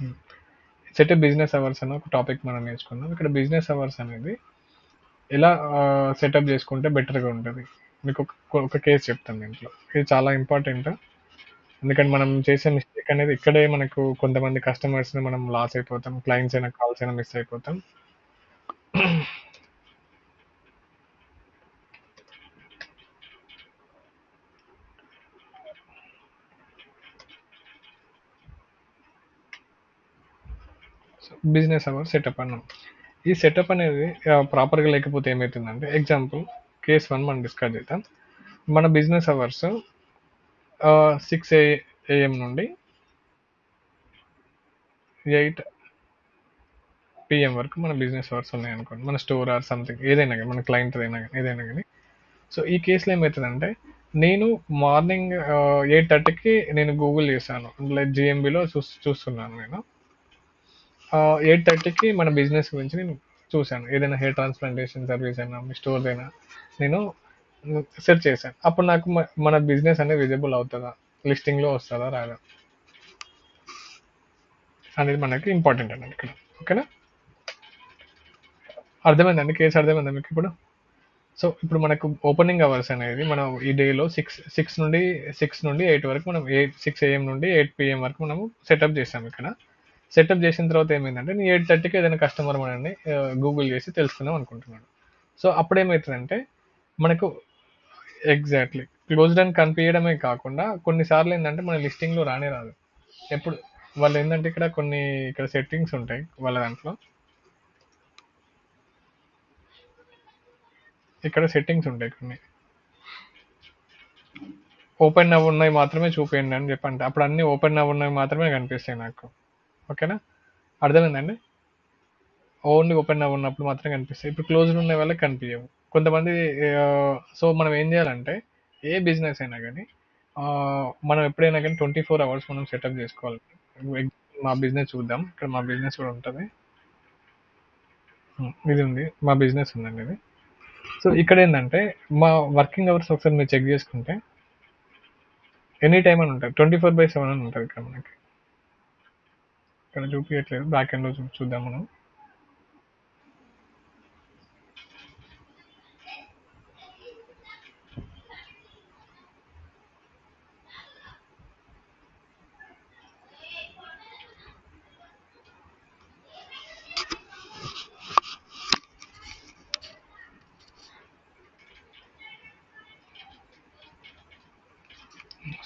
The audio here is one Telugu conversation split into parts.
హ్మ్. సెట్ బిజినెస్ అవర్స్ అని ఒక టాపిక్ మనం నేర్చుకుందాం. ఇక్కడ బిజినెస్ అవర్స్ అనేది ఎలా సెటప్ చేసుకుంటే బెటర్‌గా ఉంటది. మీకు ఒక కేస్ చెప్తాను దీంట్లో. ఇది చాలా ఇంపార్టెంట్. ఎందుకంటే మనం చేసే మిస్టేక్ అనేది ఇక్కడే మనకు కొంతమంది కస్టమర్స్‌ని మనం లాస్ అయిపోతాం. క్లయింట్స్ అయినా, కాల్స్ అయినా మిస్ అయిపోతాం. సో, బిజినెస్ అవర్స్ సెటప్ అన్నాం. ఈ సెటప్ అనేది ప్రాపర్‌గా లేకపోతే ఏమైతుందంటే ఎగ్జాంపుల్ కేస్ 1 మనం డిస్కస్ చేద్దాం. మన బిజినెస్ అవర్స్ 6 ఏఎం నుండి 8 పీఎం వరకు మన బిజినెస్ అవర్స్ ఉన్నాయనుకోండి. మన స్టోర్ ఆర్ సంథింగ్ ఏదైనా గాని, మన క్లయింట్‌దైనా గాని, ఏదైనా గాని. సో, ఈ కేస్‌లో ఏమైతదంటే, నేను మార్నింగ్ 8:30కి నేను గూగుల్ చేశాను. లైక్ జీఎంబీలో చూస్తున్నాను నేను. 8:30కి మన బిజినెస్ గురించి నేను చూశాను. ఏదైనా హెయిర్ ట్రాన్స్‌ప్లాంటేషన్ సర్వీస్ అయినా, మీ స్టోర్‌దైనా నేను సెర్చ్ చేశాను. అప్పుడు నాకు మన బిజినెస్ అనేది విజిబుల్ అవుతదా? లిస్టింగ్‌లో వస్తదా? రాదా? అనేది మనకి ఇంపార్టెంట్ అన్నమాట ఇక్కడ. ఓకేనా? అర్థమైందండి? కేస్ అర్థమైందా మీకిప్పుడు? సో, ఇప్పుడు మనకు ఓపెనింగ్ అవర్స్ అనేది మనం ఈ డేలో 6 నుండి 8 వరకు మనం 6 ఏఎం నుండి 8 పీఎం వరకు మనము సెటప్ చేసాం ఇక్కడ. సెటప్ చేసిన తర్వాత ఏమైందంటే, నేను 8:30కి ఏదైనా కస్టమర్ మనల్ని గూగుల్ చేసి తెలుసుకుందాం అనుకుంటున్నాడు. సో, అప్పుడేమైతదంటే, మనకు ఎగ్జాక్ట్‌లీ. క్లోజ్డ్ అని కనిపియడమే కాకుండా కొన్నిసార్లు ఏందంటే, మన లిస్టింగ్‌లో రానే రాదు. ఎప్పుడు వాళ్ళేందంటే ఇక్కడ సెట్టింగ్స్ ఉంటాయి వాళ్ళ దాంట్లో. ఇక్కడ సెట్టింగ్స్ ఉంటాయి కొన్ని. ఓపెన్ అవ్వున్నయి మాత్రమే చూపియండి అని చెప్పంటే అప్పుడు అన్ని ఓపెన్ అవ్వున్నవి మాత్రమే కనిపిస్తాయి నాకు. ఓకేనా? అర్థమైందండి? ఓన్లీ ఓపెన్ అవ్వున్నప్పుడు మాత్రమే కనిపిస్తాయి. ఇప్పుడు క్లోజ్డ్ ఉన్న వాళ్ళకి కనిపించవు. కొంతమంది సో మనం ఏం చేయాలంటే ఏ బిజినెస్ అయినా కానీ మనం ఎప్పుడైనా కానీ 24 hours మనం సెటప్ చేసుకోవాలి. మా బిజినెస్ చూద్దాం. ఇక్కడ మా బిజినెస్ కూడా ఉంటుంది. ఇది ఉంది. మా బిజినెస్ ఉందండి ఇది. సో ఇక్కడ ఏంటంటే మా వర్కింగ్ అవర్స్ ఒకసారి మీరు చెక్ చేసుకుంటే ఎనీ టైమ్ అని ఉంటుంది. 24/7 అని ఉంటుంది ఇక్కడ మనకి. ఇక్కడ చూపించట్లేదు. బ్యాక్ ఎండ్ లో చూద్దాం మనం.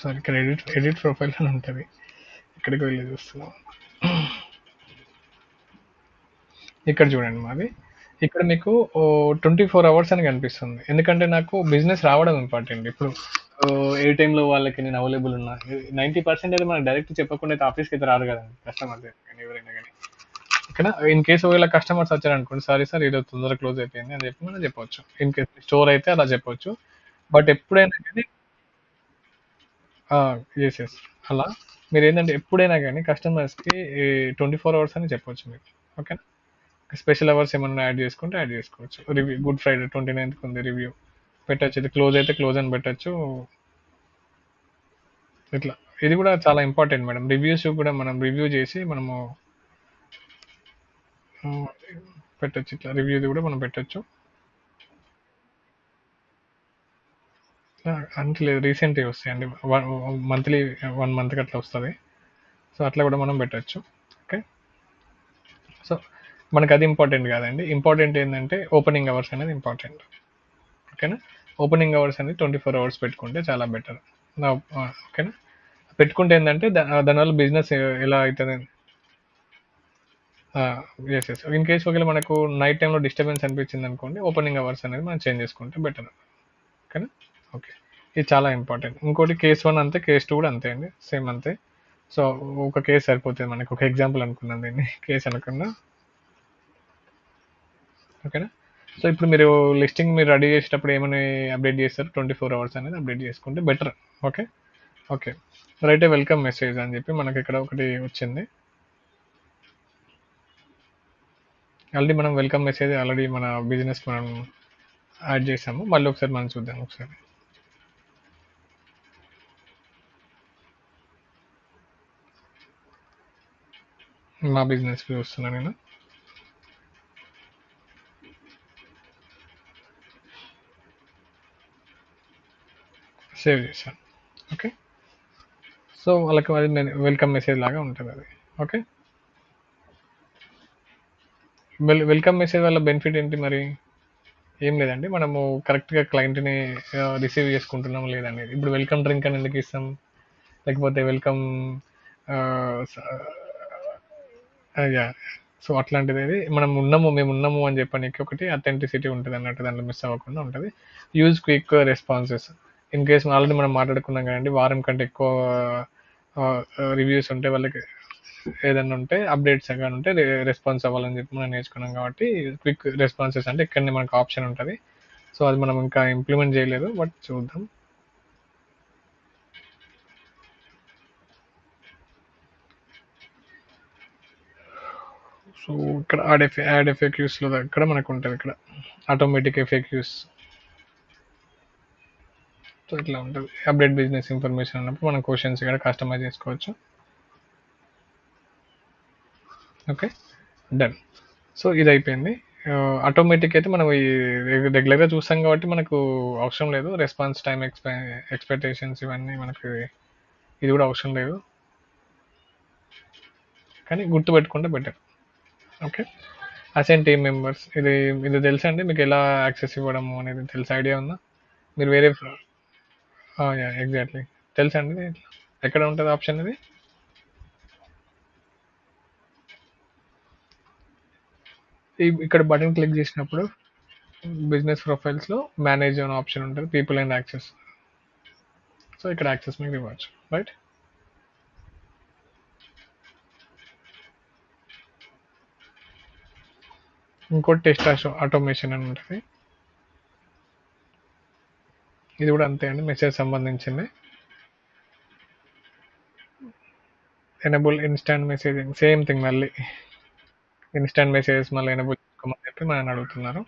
సారీ, ఇక్కడ ఎడిట్ ప్రొఫైల్ అని ఉంటుంది. ఇక్కడికి వెళ్ళి చూస్తున్నాం. ఇక్కడ చూడండి మాది. ఇక్కడ మీకు 24 hours అని కనిపిస్తుంది. ఎందుకంటే నాకు బిజినెస్ రావడం ఇంపార్టెంట్. ఇప్పుడు ఏ టైంలో వాళ్ళకి నేను అవైలబుల్ ఉన్నా 90% అయితే మనకు డైరెక్ట్ చెప్పకుండా అయితే ఆఫీస్కి అయితే రారు కదండి కస్టమర్ కానీ ఎవరైనా కానీ. ఓకేనా? ఇన్ కేసు ఒకవేళ కస్టమర్స్ వచ్చారనుకోండి, సారీ సార్ ఈరోజు తొందరగా క్లోజ్ అయిపోయింది అని చెప్పి మనం చెప్పొచ్చు. ఇన్ కేసు స్టోర్ అయితే అలా చెప్పొచ్చు. బట్ ఎప్పుడైనా కానీ ఎస్ ఎస్ అలా మీరు ఏంటంటే ఎప్పుడైనా కానీ కస్టమర్స్కి 24 hours అని చెప్పొచ్చు మీరు. ఓకేనా? స్పెషల్ అవర్స్ ఏమన్నా యాడ్ చేసుకుంటే యాడ్ చేసుకోవచ్చు. రివ్యూ గుడ్ ఫ్రైడే 29th ఉంది రివ్యూ పెట్టచ్చు. ఇది క్లోజ్ అయితే క్లోజ్ అని పెట్టచ్చు. ఇట్లా ఇది కూడా చాలా ఇంపార్టెంట్ మేడం. రివ్యూస్ కూడా మనం రివ్యూ చేసి మనము ఉమ్, పెట్టచ్చు. ఇట్లా రివ్యూది కూడా మనం పెట్టచ్చు. అంటే లేదు, రీసెంట్ వస్తాయండి. మంత్లీ 1 month అట్లా వస్తుంది. సో అట్లా కూడా మనం పెట్టచ్చు. ఓకే. సో మనకు అది ఇంపార్టెంట్ కాదండి. ఇంపార్టెంట్ ఏంటంటే ఓపెనింగ్ అవర్స్ అనేది ఇంపార్టెంట్. ఓకేనా? ఓపెనింగ్ అవర్స్ అనేది 24 hours పెట్టుకుంటే చాలా బెటర్. ఓకేనా? పెట్టుకుంటే ఏంటంటే దానివల్ల బిజినెస్ ఎలా అవుతుంది. ఎస్ ఎస్ ఇన్ కేస్ ఒకవేళ మనకు నైట్ టైంలో డిస్టర్బెన్స్ అనిపించింది అనుకోండి, ఓపెనింగ్ అవర్స్ అనేది మనం చేంజ్ చేసుకుంటే బెటర్. ఓకేనా? ఓకే. ఇది చాలా ఇంపార్టెంట్. ఇంకోటి కేస్ 1 అంతే, కేస్ 2 కూడా అంతే అండి, సేమ్ అంతే. సో ఒక కేసు సరిపోతుంది మనకి. ఒక ఎగ్జాంపుల్ అనుకున్నాను దీన్ని, కేసు అనుకున్నా. ఓకేనా? సో ఇప్పుడు మీరు లిస్టింగ్ మీరు రెడీ చేసేటప్పుడు ఏమని అప్డేట్ చేస్తారు? 24 hours అనేది అప్డేట్ చేసుకుంటే better. Okay. Okay. Right, welcome message అని చెప్పి మనకి ఇక్కడ ఒకటి వచ్చింది. ఆల్రెడీ మనం వెల్కమ్ మెసేజ్ ఆల్రెడీ మన బిజినెస్ మనం యాడ్ చేసాము. మళ్ళీ ఒకసారి మనం చూద్దాం ఒకసారి. మా బిజినెస్ చూస్తున్నా నేను. సేవ్ చేశాను. ఓకే. సో వాళ్ళకి అది వెల్కమ్ మెసేజ్ లాగా ఉంటుంది అది. ఓకే. వెల్కమ్ మెసేజ్ వల్ల బెనిఫిట్ ఏంటి మరి? ఏం లేదండి, మనము కరెక్ట్గా క్లయింట్ని రిసీవ్ చేసుకుంటున్నాం లేదనేది. ఇప్పుడు వెల్కమ్ డ్రింక్ అని ఎందుకు ఇస్తాం, లేకపోతే వెల్కమ్ యా. సో అట్లాంటిది మనం ఉన్నాము, మేము ఉన్నాము అని చెప్పడానికి ఒకటి అథెంటిసిటీ ఉంటుంది అన్నట్టు, దాంట్లో మిస్ అవ్వకుండా ఉంటుంది. Use quick responses. In case already మనం మాట్లాడుకున్నాం కదండి, వారం కంటే ఎక్కువ రివ్యూస్ ఉంటే వాళ్ళకి ఏదైనా ఉంటే అప్డేట్స్ కానీ ఉంటే రెస్పాన్స్ అవ్వాలని చెప్పి మనం నేర్చుకున్నాం కాబట్టి క్విక్ రెస్పాన్సెస్ అంటే ఇక్కడనే మనకు ఆప్షన్ ఉంటుంది. సో అది మనం ఇంకా ఇంప్లిమెంట్ చేయలేదు, బట్ చూద్దాం. సో ఇక్కడ యాడ్ ఎఫెక్యూస్లో ఇక్కడ మనకు ఉంటుంది, ఇక్కడ ఆటోమేటిక్ ఎఫెక్యూస్. సో ఇట్లా ఉంటుంది. అప్డేట్ బిజినెస్ ఇన్ఫర్మేషన్ అన్నప్పుడు మనం క్వశ్చన్స్ ఇక్కడ కస్టమైజ్ చేసుకోవచ్చు. Okay, done. సో ఇది అయిపోయింది. ఆటోమేటిక్ అయితే మనం ఈ రెగ్యులర్గా చూస్తాం కాబట్టి మనకు అవసరం లేదు. రెస్పాన్స్ టైం ఎక్స్పెక్టేషన్స్ ఇవన్నీ మనకు ఇది కూడా అవసరం లేదు, కానీ గుర్తుపెట్టుకుంటే better. Okay. Assign team members, ఇది ఇది తెలుసా అండి మీకు? ఎలా యాక్సెస్ ఇవ్వడము అనేది తెలుసు, ఐడియా ఉందా? మీరు వేరే యా ఎగ్జాక్ట్లీ తెలుసా అండి ఇది? ఎక్కడ ఉంటుంది ఆప్షన్ ఇది? ఇక్కడ బటన్ క్లిక్ చేసినప్పుడు బిజినెస్ ప్రొఫైల్స్లో మేనేజ్ అనే ఆప్షన్ ఉంటుంది, పీపుల్ అండ్ యాక్సెస్. సో ఇక్కడ యాక్సెస్ మీకు ఇవ్వచ్చు, రైట్? ఇంకోటి టెస్ట్ ఆటోమేషన్ అని ఉంటుంది. ఇది కూడా అంతే అండి, మెసేజ్ సంబంధించింది. Enable instant messaging, same thing మళ్ళీ. ఇన్స్టాంట్ మెసేజెస్ మళ్ళీ ఎనబుల్ చేసుకోమని చెప్పి మనం అడుగుతున్నారు.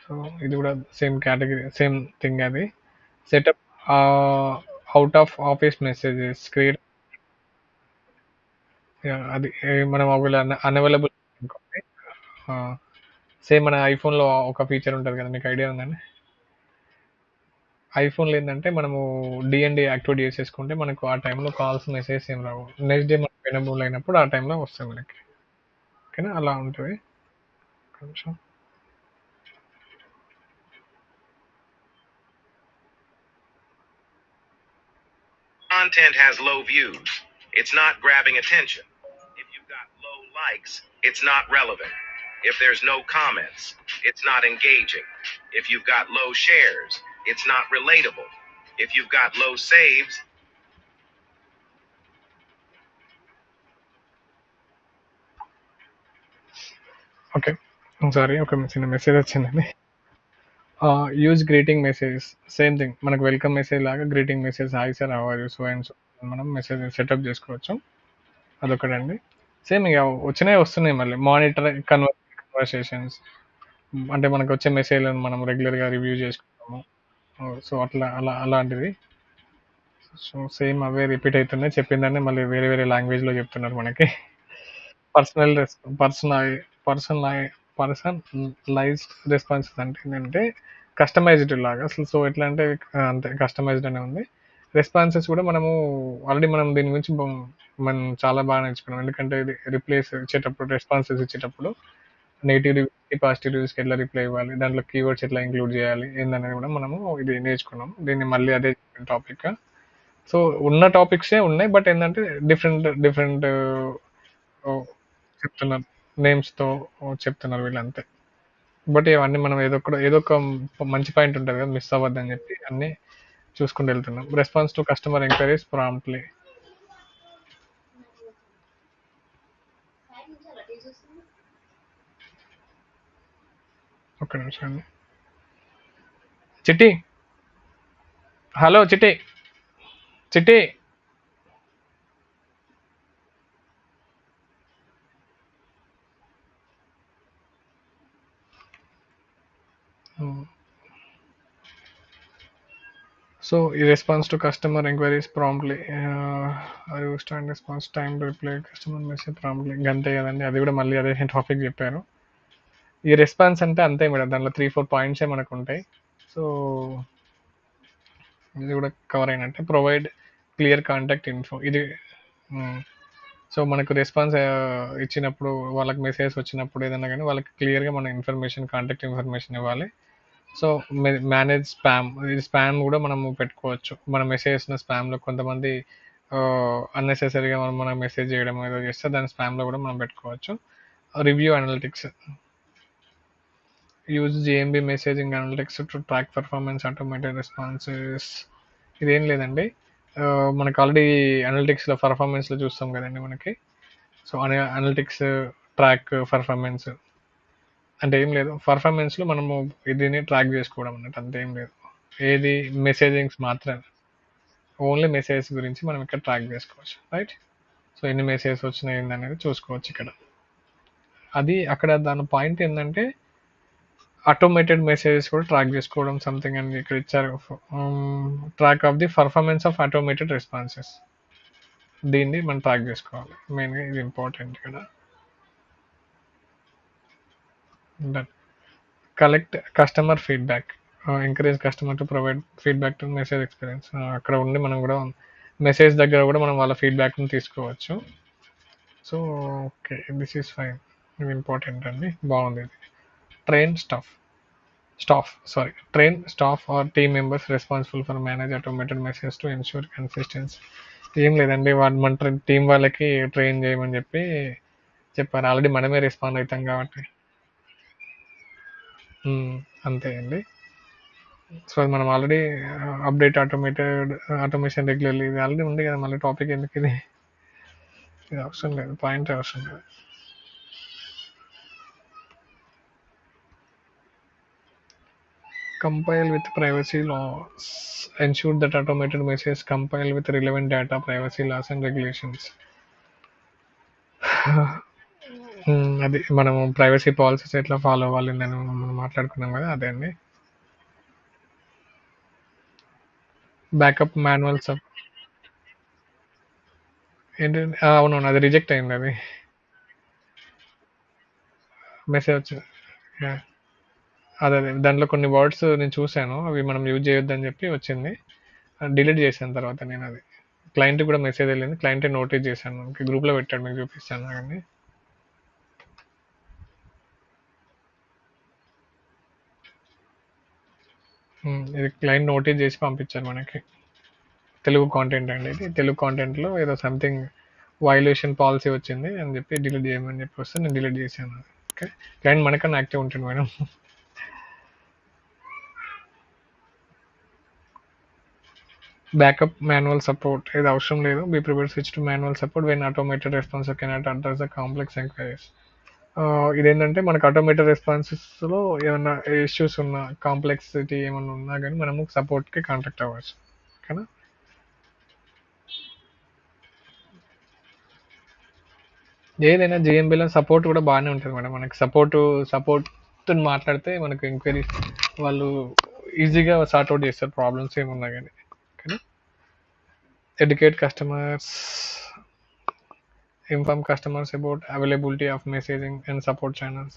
సో ఇది కూడా సేమ్ కేటగిరీ, సేమ్ థింగ్ అది. Setup out of office messages create. అది మనం ఒకవేళ అన్అవైలబుల్ అనుకోండి. సేమ్ మన ఐఫోన్లో ఒక ఫీచర్ ఉంటుంది కదా, మీకు ఐడియా ఉందండి? ఐఫోన్లో ఏంటంటే మనము డిఎన్డి యాక్టివేట్ చేసేసుకుంటే మనకు ఆ టైంలో కాల్స్ మెసేజ్ ఏం రావు. నెక్స్ట్ డే మనకు అవైలబుల్ అయినప్పుడు ఆ టైంలో వస్తాయి మనకి. ఓకేనా, అలా ఉంటుంది కొంచెం. Content has low views. It's not grabbing attention. If you've got low likes, it's not relevant. If there's no comments, it's not engaging. If you've got low shares, it's not relatable. If you've got low saves, okay, sorry ఒక చిన్న మెసేజ్ వచ్చిందండి. Use greeting message, same thing మనకు వెల్కమ్ మెసేజ్ లాగా greeting message, hi sir how are you so and so మనం మెసేజ్ సెటప్ చేసుకోవచ్చు. అదొకటండి. సేమ్ ఇక వచ్చినాయి వస్తున్నాయి మళ్ళీ. మానిటర్ కన్వర్సేషన్స్ అంటే మనకు వచ్చే మెసేజ్లను మనం రెగ్యులర్గా రివ్యూ చేసుకుంటాము. సో అట్లా అలాంటిది. సో సేమ్ అవే రిపీట్ అవుతున్నాయి, చెప్పిందనే మళ్ళీ వేరే వేరే లాంగ్వేజ్లో చెప్తున్నారు మనకి. Personal personal personal personalise responses అంటే ఏంటంటే కస్టమైజ్డ్ లాగా అసలు. సో ఎట్లా అంటే అంతే కస్టమైజ్డ్ అనే ఉంది. రెస్పాన్సెస్ కూడా మనము ఆల్రెడీ మనం దీని గురించి మనం చాలా బాగా నేర్చుకున్నాం. ఎందుకంటే ఇది రిప్లేస్ ఇచ్చేటప్పుడు, రెస్పాన్సెస్ ఇచ్చేటప్పుడు నెగిటివ్ రివ్యూస్కి పాజిటివ్ రివ్యూస్కి ఎట్లా రిప్లై ఇవ్వాలి, దాంట్లో కీవర్డ్స్ ఎట్లా ఇంక్లూడ్ చేయాలి ఏందనేది కూడా మనము ఇది నేర్చుకున్నాం. దీన్ని మళ్ళీ అదే టాపిక్. సో ఉన్న టాపిక్సే ఉన్నాయి, బట్ ఏంటంటే డిఫరెంట్ డిఫరెంట్ చెప్తున్నారు, నేమ్స్తో చెప్తున్నారు వీళ్ళు అంతే. బట్ ఇవన్నీ మనం ఏదో ఒక మంచి పాయింట్ ఉంటుంది కదా, మిస్ అవ్వద్దని చెప్పి అన్నీ చూసుకుంటూ వెళ్తున్నాం. Response to customer enquiries promptly. ఒక్క నిమిషం అండి. చిట్టి, హలో చిట్టి, చిట్టి. సో ఈ response to customer enquiries promptly stand response time to reply customer message promptly గంతే కదండి. అది కూడా మళ్ళీ అదే టాపిక్ చెప్పారు. ఈ రెస్పాన్స్ అంటే అంతే మేడం, దాంట్లో 3-4 పాయింట్సే మనకు ఉంటాయి. సో ఇది కూడా కవర్ అయినట్టే. ప్రొవైడ్ క్లియర్ కాంటాక్ట్ ఇన్ఫో, ఇది సో మనకు రెస్పాన్స్ ఇచ్చినప్పుడు, వాళ్ళకి మెసేజ్ వచ్చినప్పుడు ఏదైనా కానీ వాళ్ళకి క్లియర్గా మన ఇన్ఫర్మేషన్, కాంటాక్ట్ ఇన్ఫర్మేషన్ ఇవ్వాలి. సో మేనేజ్ స్పామ్, ఇది స్పామ్ కూడా మనము పెట్టుకోవచ్చు. మన మెసేజ్న స్పామ్లో కొంతమంది అన్నెసెసరీగా మనం మెసేజ్ చేయడం ఏదో చేస్తే దాని స్పామ్లో కూడా మనం పెట్టుకోవచ్చు. Review analytics, use GMB messaging analytics to track performance automated responses. ఇదేం లేదండి, మనకు ఆల్రెడీ అనలిటిక్స్లో పర్ఫార్మెన్స్లో చూస్తాం కదండి మనకి. సో అనలిటిక్స్ ట్రాక్ పర్ఫార్మెన్స్ అంటే ఏం లేదు, పర్ఫార్మెన్స్లో మనము దీన్ని ట్రాక్ చేసుకోవడం అన్నట్టు, అంతే ఏం లేదు. ఏది మెసేజింగ్స్ మాత్రమే, ఓన్లీ మెసేజ్ గురించి మనం ఇక్కడ ట్రాక్ చేసుకోవచ్చు, రైట్. సో ఎన్ని మెసేజ్ వచ్చినాయి అనేది చూసుకోవచ్చు ఇక్కడ. అది అక్కడ దాని పాయింట్ ఏంటంటే ఆటోమేటెడ్ మెసేజెస్ కూడా ట్రాక్ చేసుకోవడం సంథింగ్ అని ఇక్కడ ఇచ్చారు. Track of the performance of automated responses, దీన్ని మనం ట్రాక్ చేసుకోవాలి మెయిన్గా, ఇది ఇంపార్టెంట్ ఇక్కడ. Collect customer feedback, encourage customer to provide feedback to message experience. అక్కడ ఉండి మనం కూడా మెసేజ్ దగ్గర కూడా మనం వాళ్ళ ఫీడ్బ్యాక్ని తీసుకోవచ్చు. So okay, this is fine, ఇది ఇంపార్టెంట్ అండి, బాగుంది ఇది. Train staff or team members responsible for manage automated message to ensure consistency. ఏం లేదండి, మన టీం వాళ్ళకి ట్రైన్ చేయమని చెప్పారు. ఆల్రెడీ మనమే రెస్పాండ్ అవుతాం కాబట్టి అంతే అండి. సో మనం ఆల్రెడీ అప్డేట్ ఆటోమేషన్ రెగ్యులర్లీ, ఇది ఆల్రెడీ ఉంది కదా, మళ్ళీ టాపిక్ ఎందుకు ఇది అవసరం లేదు, పాయింట్ అవసరం లేదు. Compile with privacy laws, ensure that automated messages compile with relevant data, privacy laws and regulations. అది మనము ప్రైవసీ పాలసీస్ ఎట్లా ఫాలో అవ్వాలి నేను మనం మాట్లాడుకున్నాం కదా, అదే అండి. బ్యాకప్ మాన్యువల్స్ ఏంటండి, అవునవును అది రిజెక్ట్ అయింది, అది మెసేజ్ వచ్చింది. అదే దాంట్లో కొన్ని వర్డ్స్ నేను చూశాను, అవి మనం యూజ్ చేయొద్దని చెప్పి వచ్చింది, డిలీట్ చేశాను తర్వాత నేను. అది క్లయింట్ కూడా మెసేజ్ వెళ్ళింది, క్లయింట్ నోటీస్ చేశాను, గ్రూప్లో పెట్టాడు, మీకు చూపిస్తాను కానీ. ఇది క్లయింట్ నోటీస్ చేసి పంపించారు మనకి. తెలుగు కాంటెంట్ అండి ఇది, తెలుగు కాంటెంట్లో ఏదో సంథింగ్ వైలేషన్ పాలసీ వచ్చింది అని చెప్పి డిలీట్ చేయమని చెప్పి వస్తే నేను డిలీట్ చేశాను. ఓకే, క్లయింట్ మనకన్నా యాక్టివ్ ఉంటుంది మేడం. బ్యాకప్ మాన్యువల్ సపోర్ట్, ఇది అవసరం లేదు. Be prepared switch to manual support when automated response cannot address the complex enquiries. ఇదేంటంటే మనకు ఆటోమేటెడ్ రెస్పాన్సెస్లో ఏమైనా ఇష్యూస్ ఉన్నా, కాంప్లెక్సిటీ ఏమైనా ఉన్నా కానీ మనము సపోర్ట్కి కాంటాక్ట్ అవ్వచ్చు, ఓకేనా. ఏదైనా జిఎంబీలో సపోర్ట్ కూడా బాగానే ఉంటుంది మేడం, మనకి సపోర్ట్ మాట్లాడితే మనకు ఎంక్వైరీస్ వాళ్ళు ఈజీగా సార్ట్అవుట్ చేస్తారు, ప్రాబ్లమ్స్ ఏమున్నా కానీ, ఓకేనా. Educate customers, inform customers about availability of messaging and support channels,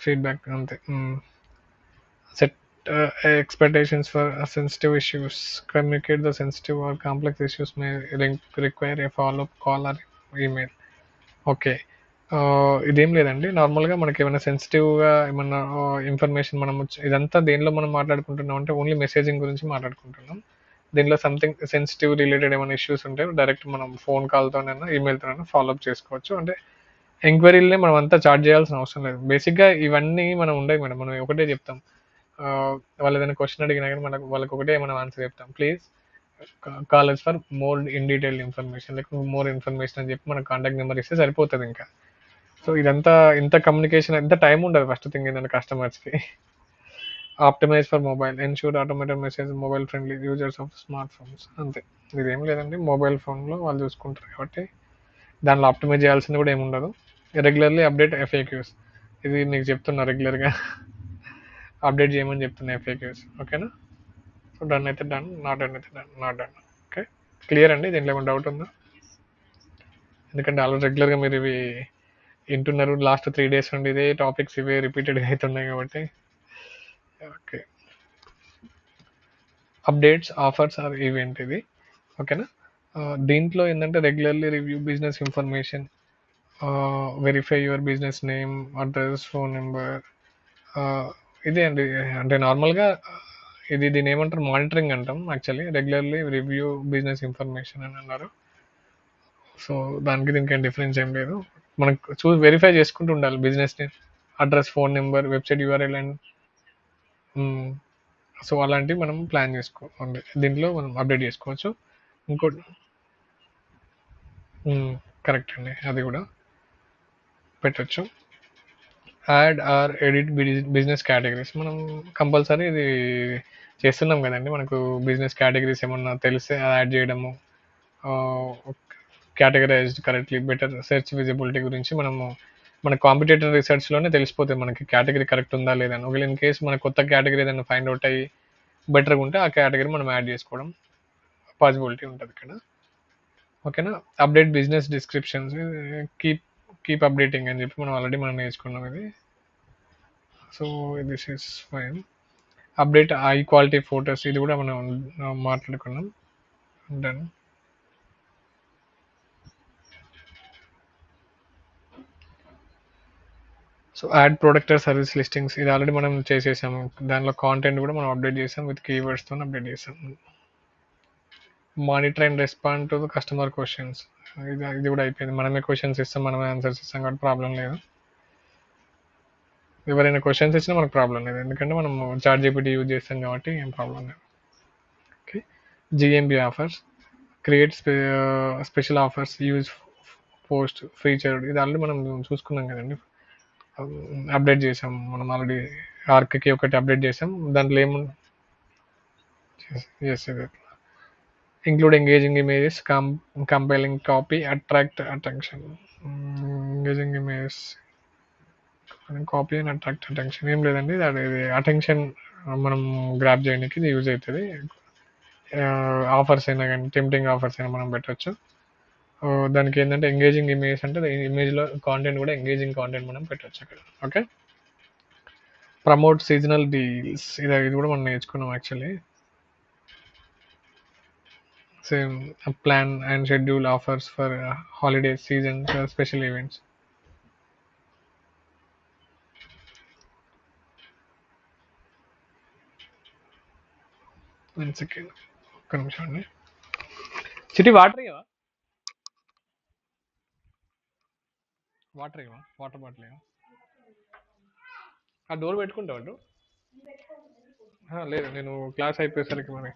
feedback అంతే. Set expectations for sensitive issues, communicate the sensitive or complex issues may require a follow-up call or email. Okay, ఇదేం లేదండి, నార్మల్గా మనకి ఏమైనా సెన్సిటివ్గా ఏమన్నా ఇన్ఫర్మేషన్ మనం ఇదంతా దేనిలో మనం మాట్లాడుకుంటున్నాం అంటే ఓన్లీ మెసేజింగ్ గురించి మాట్లాడుకుంటున్నాం. దీనిలో సంథింగ్ సెన్సిటివ్ రిలేటెడ్ ఏమైనా ఇష్యూస్ ఉంటే డైరెక్ట్ మనం ఫోన్ కాల్తోనైనా ఈమెయిల్తోనైనా ఫాలోఅప్ చేసుకోవచ్చు. అంటే ఎంక్వైరీలనే మనం అంతా చార్జ్ చేయాల్సిన అవసరం లేదు. బేసిక్గా ఇవన్నీ మనం ఉండవు మేడం, మనం ఒకటే చెప్తాం, వాళ్ళు ఏదైనా క్వశ్చన్ అడిగినా కానీ వాళ్ళకి ఒకటే మనం ఆన్సర్ చెప్తాం, please call us for more in detail information, లేకపోతే మోర్ ఇన్ఫర్మేషన్ అని చెప్పి మన కాంటాక్ట్ నెంబర్ ఇస్తే సరిపోతుంది ఇంకా. సో ఇదంతా ఇంత కమ్యూనికేషన్, ఇంత టైం ఉండదు. ఫస్ట్ థింగ్ ఏంటంటే కస్టమర్స్కి optimise for mobile, ensure automated message mobile friendly users of smart phones, అంతే. ఇదేం లేదండి, మొబైల్ ఫోన్లో వాళ్ళు చూసుకుంటారు కాబట్టి దానిలో ఆప్టిమైజ్ చేయాల్సింది కూడా ఏముండదు. రెగ్యులర్లీ అప్డేట్ ఎఫ్ఏక్యూస్, ఇది మీకు చెప్తున్నా, రెగ్యులర్గా అప్డేట్ చేయమని చెప్తున్నా ఎఫ్ఏక్యూస్, ఓకేనా. డన్ అయితే డన్, నాట్ డన్ అయితే done, not done. Okay, clear అండి. దీంట్లో ఏమైనా డౌట్ ఉందా? ఎందుకంటే ఆల్రెడీ రెగ్యులర్గా మీరు ఇవి వింటున్నారు, లాస్ట్ 3 days నుండి ఇదే టాపిక్స్ ఇవే రిపీటెడ్గా అవుతున్నాయి కాబట్టి. Okay, updates, offers or event ఇది. ఓకేనా. దీంట్లో ఏంటంటే regularly review business information, verify your business name, address, phone number. ఇదే అండి. అంటే నార్మల్గా ఇది దీని ఏమంటారు, మానిటరింగ్ అంటాం actually. Regularly review business information అని అన్నారు. సో దానికి దీనికి ఏం డిఫరెన్స్ ఏం లేదు. మనకు వెరిఫై చేసుకుంటూ ఉండాలి బిజినెస్ని, address, phone number, website URL and so అలాంటివి మనం ప్లాన్ చేసుకోవాలి, దీంట్లో మనం అప్డేట్ చేసుకోవచ్చు. ఇంకోటి కరెక్ట్ అండి, అది కూడా పెట్టచ్చు. Add or edit business categories, మనం కంపల్సరీ ఇది చేస్తున్నాం కదండి. మనకు బిజినెస్ కేటగిరీస్ ఏమన్నా తెలిస్తే అది యాడ్ చేయడము, categorised correctly, better search visibility గురించి మనము మన కాంపిటేటర్ రీసెర్చ్లోనే తెలిసిపోతుంది మనకి కేటగిరీ కరెక్ట్ ఉందా లేదా అని. ఒకవేళ ఇన్ కేసు మన కొత్త కేటగిరీ ఏదైనా ఫైండ్ అవుట్ అయ్యి బెటర్గా ఉంటే ఆ కేటగిరీ మనం యాడ్ చేసుకోవడం పాసిబిలిటీ ఉంటుంది ఇక్కడ. ఓకేనా. Update business descriptions, keep keep updating అని చెప్పి మనం నేర్చుకున్నాం ఇది. So this is fine. Update high quality photos, ఇది కూడా మనం మాట్లాడుకున్నాం. Done. So add product or service listings, ఇది ఆల్రెడీ మనం చేసేసాము. దానిలో కాంటెంట్ కూడా మనం అప్డేట్ చేసాం, విత్ కీవర్డ్స్తో అప్డేట్ చేసాం. Monitor and respond to the customer questions, ఇది కూడా అయిపోయింది. మనమే క్వశ్చన్స్ ఇస్తాం, మనమే ఆన్సర్స్ ఇస్తాం కాబట్టి ప్రాబ్లం లేదు. ఎవరైనా క్వశ్చన్స్ ఇచ్చినా మనకు ప్రాబ్లం లేదు, ఎందుకంటే మనం చాట్ జీపీటీ యూజ్ చేస్తాం కాబట్టి ఏం ప్రాబ్లం లేదు. Okay. GMB offers, create special offers, use post feature, ఇది ఆల్రెడీ మనం చూసుకున్నాం కదండి. అప్డేట్ చేసాం మనం ఆల్రెడీ. ఆర్క్కి ఒకటి అప్డేట్ చేసాం, దాంట్లో ఏముంది. ఎస్, ఇది include engaging images, compelling copy, attract attention. Engaging images, copy and attract attention, ఏం లేదండి. అది అటెన్షన్ మనం గ్రాప్ చేయడానికి ఇది యూజ్ అవుతుంది. ఆఫర్స్ అయినా కానీ, టెంప్టింగ్ ఆఫర్స్ అయినా మనం పెట్టచ్చు. దానికి ఏంటంటే ఎంగేజింగ్ ఇమేజ్ అంటే ఇమేజ్లో కాంటెంట్ కూడా ఎంగేజింగ్ కాంటెంట్ మనం పెట్టచ్చు అక్కడ. ఓకే. ప్రమోట్ సీజనల్ డీల్స్, ఇది కూడా మనం నేర్చుకున్నాం actually. Same, plan and schedule offers for holiday seasons, special events. One second, ఒక్క నిమిషం అండి. చిటి వాటర్ ఇవ్వవా, వాటర్ బాటిల్ ఇవ్వ. ఆ డోర్ పెట్టుకుంటావు అటు. లేదు, నేను క్లాస్ అయిపోయేసరికి మరి.